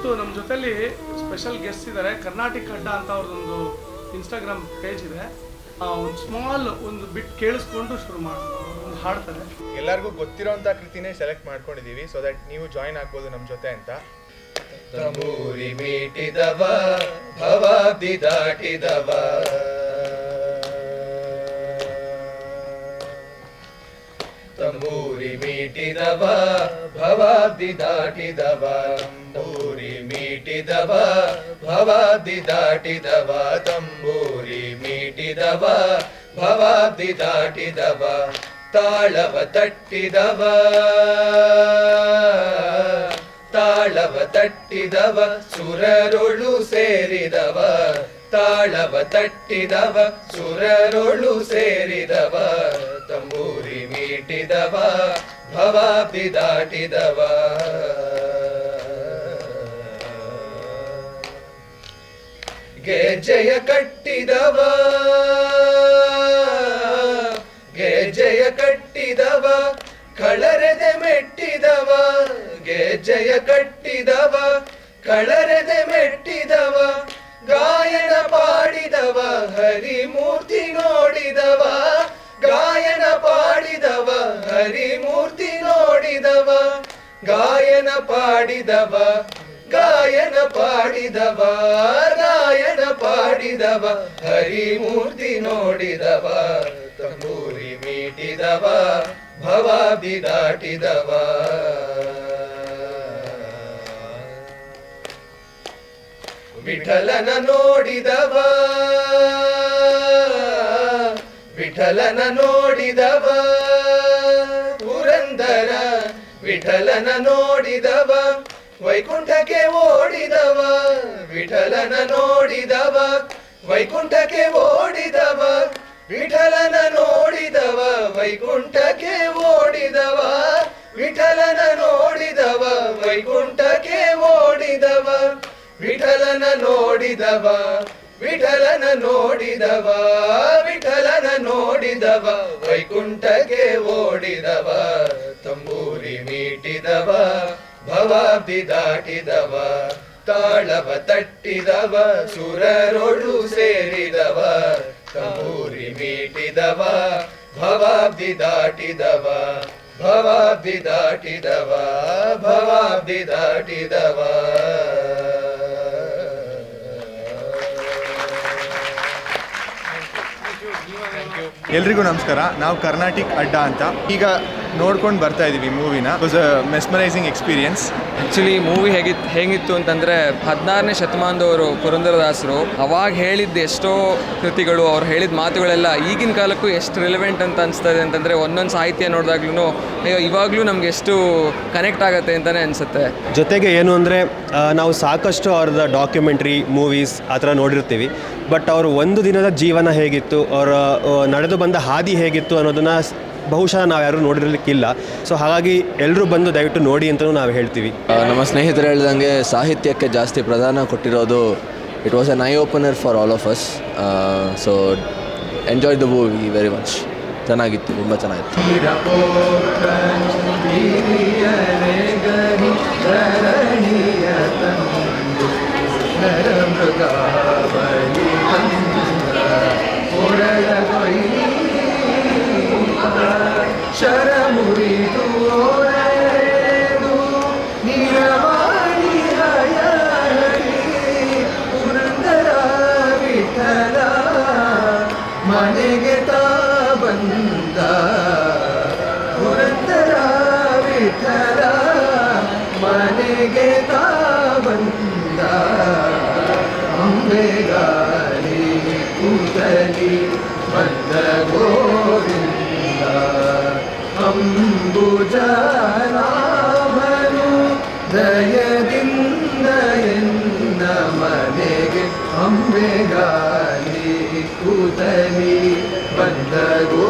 ಇವತ್ತು ನಮ್ಮ ಜೊತೆಲಿ ಸ್ಪೆಷಲ್ ಗೆಸ್ಟ್ ಇದ್ದಾರೆ. ಕರ್ನಾಟಕ ಅಡ್ಡ ಅಂತ ಅವ್ರದ್ದೊಂದು ಇನ್ಸ್ಟಾಗ್ರಾಮ್ ಪೇಜ್ ಇದೆ. ಒಂದು ಸ್ಮಾಲ್ ಒಂದು ಬಿಟ್ ಕೇಳಿಸ್ಕೊಂಡು ಶುರು ಒಂದು ಹಾಡ್ತಾರೆ. ಎಲ್ಲರಿಗೂ ಗೊತ್ತಿರೋಂಥ ಕೃತಿನೇ ಸೆಲೆಕ್ಟ್ ಮಾಡ್ಕೊಂಡಿದ್ದೀವಿ, ಸೊ ದಟ್ ನೀವು ಜಾಯಿನ್ ಆಗ್ಬೋದು ನಮ್ಮ ಜೊತೆ ಅಂತ. ತಂಬೂರಿ ಮೀಟಿದವ ಭವಾಬ್ದಿ ದಾಟಿದವ, ತಂಬೂರಿ ಮೀಟಿದವ ಭವಾಬ್ದಿ ದಾಟಿದವ, ತಂಬೂರಿ ಮೀಟಿದವ ಭವಾಬ್ದಿ ದಾಟಿದವ, ತಂಬೂರಿ ಮೀಟಿದವ ಭವಾಬ್ದಿ ದಾಟಿದವ, ತಾಳವ ತಟ್ಟಿದವ ತಾಳವ ತಟ್ಟಿದವ ಸುರರೊಳು ಸೇರಿದವ, ತಾಳವ ತಟ್ಟಿದವ ಸುರರೊಳು ಸೇರಿದವ, ತಂಬೂರಿ ಮೀಟಿದವ ಭವಾಬ್ದಿ ದಾಟಿದವ, ಗೆಜ್ಜೆಯ ಕಟ್ಟಿದವ ಗೆಜ್ಜೆಯ ಕಟ್ಟಿದವ, ಕಳರೆದೆ ಮೆಟ್ಟಿದವ, ಗೆಜ್ಜೆಯ ಕಟ್ಟಿದವ ಕಳರೆದೆ ಮೆಟ್ಟಿದವ, ಗಾಯನ ಪಾಡಿದವ ಹರಿಮೂರ್ತಿ ನೋಡಿದವ, ಗಾಯನ ಪಾಡಿದವ ಹರಿಮೂರ್ತಿ ನೋಡಿದವ, ಗಾಯನ ಪಾಡಿದವ ಗಾಯನ ಪಾಡಿದವ ಗಾಯನ ಪಾಡಿದವ ಹರಿಮೂರ್ತಿ ನೋಡಿದವ, ತಂಬೂರಿ ಮೀಟಿದವ ಭವಾಬ್ದಿ ದಾಟಿದವ, ವಿಠಲನ ನೋಡಿದವ ವಿಠಲನ ನೋಡಿದವ, ಪುರಂದರ ವಿಠಲನ ನೋಡಿದವ, ವೈಕುಂಠಕ್ಕೆ ಓಡಿದವ, ವಿಠಲನ ನೋಡಿದವ ವೈಕುಂಠಕ್ಕೆ ಓಡಿದವ, ವಿಠಲನ ನೋಡಿದವ ವೈಕುಂಠಕ್ಕೆ ಓಡಿದವ, ವಿಠಲನ ನೋಡಿದವ ವೈಕುಂಠಕ್ಕೆ ಓಡಿದವ, ವಿಠಲನ ನೋಡಿದವ ವಿಠಲನ ನೋಡಿದವ ವಿಠಲನ ನೋಡಿದವ ವೈಕುಂಠಕ್ಕೆ ಓಡಿದವ, ತಂಬೂರಿ ಮೀಟಿದವ ಭವಾಬ್ದಿ ದಾಟಿದವ, ತಾಳವ ತಟ್ಟಿದವ ಸುರರೊಳು ಸೇರಿದವ, ತಂಬೂರಿ ಮೀಟಿದವ ಭವಾಬ್ದಿ ದಾಟಿದವ, ಭವಾಬ್ದಿ ದಾಟಿದವ ಭವಾಬ್ದಿ ದಾಟಿದವ. ಎಲ್ರಿಗೂ ನಮಸ್ಕಾರ. ನಾವು ಕರ್ನಾಟಕ ಅಡ್ಡ ಅಂತ ಈಗ ನೋಡ್ಕೊಂಡು ಬರ್ತಾ ಇದ್ದೀವಿ ಮೂವಿನ. It was a mesmerizing experience. Actually movie ಹೇಗಿತ್ತು ಅಂತಂದರೆ 16ನೇ ಶತಮಾನದವರು ಪುರಂದರದಾಸರು ಅವಾಗ ಹೇಳಿದ್ದು ಎಷ್ಟೋ ಕೃತಿಗಳು, ಅವ್ರು ಹೇಳಿದ ಮಾತುಗಳೆಲ್ಲ ಈಗಿನ ಕಾಲಕ್ಕೂ ಎಷ್ಟು ರಿಲೆವೆಂಟ್ ಅಂತ ಅನಿಸ್ತದೆ ಅಂತಂದರೆ ಒಂದೊಂದು ಸಾಹಿತ್ಯ ನೋಡಿದಾಗ್ಲೂ ಇವಾಗಲೂ ನಮ್ಗೆ ಎಷ್ಟು ಕನೆಕ್ಟ್ ಆಗುತ್ತೆ ಅಂತಲೇ ಅನಿಸುತ್ತೆ. ಜೊತೆಗೆ ಏನು ಅಂದರೆ ನಾವು ಸಾಕಷ್ಟು ಅವ್ರದ್ದು ಡಾಕ್ಯುಮೆಂಟ್ರಿ ಮೂವೀಸ್ ಆ ಥರ ನೋಡಿರ್ತೀವಿ, ಬಟ್ ಅವರು ಒಂದು ದಿನದ ಜೀವನ ಹೇಗಿತ್ತು, ಅವರ ನಡೆದು ಬಂದ ಹಾದಿ ಹೇಗಿತ್ತು ಅನ್ನೋದನ್ನು ಬಹುಶಃ ನಾವು ಯಾರು ನೋಡಿರಲಿಕ್ಕಿಲ್ಲ. ಸೊ ಹಾಗಾಗಿ ಎಲ್ಲರೂ ಬಂದು ದಯವಿಟ್ಟು ನೋಡಿ ಅಂತಲೂ ನಾವು ಹೇಳ್ತೀವಿ. ನಮ್ಮ ಸ್ನೇಹಿತರು ಹೇಳಿದಂಗೆ ಸಾಹಿತ್ಯಕ್ಕೆ ಜಾಸ್ತಿ ಪ್ರಾಧಾನ್ಯ ಕೊಟ್ಟಿರೋದು it was an I opener for all of us. So enjoy the movie very much. ಚೆನ್ನಾಗಿತ್ತು, ತುಂಬ ಚೆನ್ನಾಗಿತ್ತು. ಶರ ಮುರಿದು ನೀರವಾಣಿ ಪುರಂದರ ವಿಠಲ ಮನೆಗೆ ತಾ ಬಂದ, ಪುರಂದರ ವಿಠಲ ಮನೆಗೆ ತಾ ಬಂದ, ಅಂಬೆಗಾಲಿ ಕೂತಲಿ ಬಂದ ಗೋವಿಂದ, ಅಂಬುಜನಾಭನು ದಯದಿಂದ ಎನ್ನ ಮನೆಗೆ ಅಂಬೆಗಾಲಿ ಕೂತಲಿ ಬಂದ ಗೋ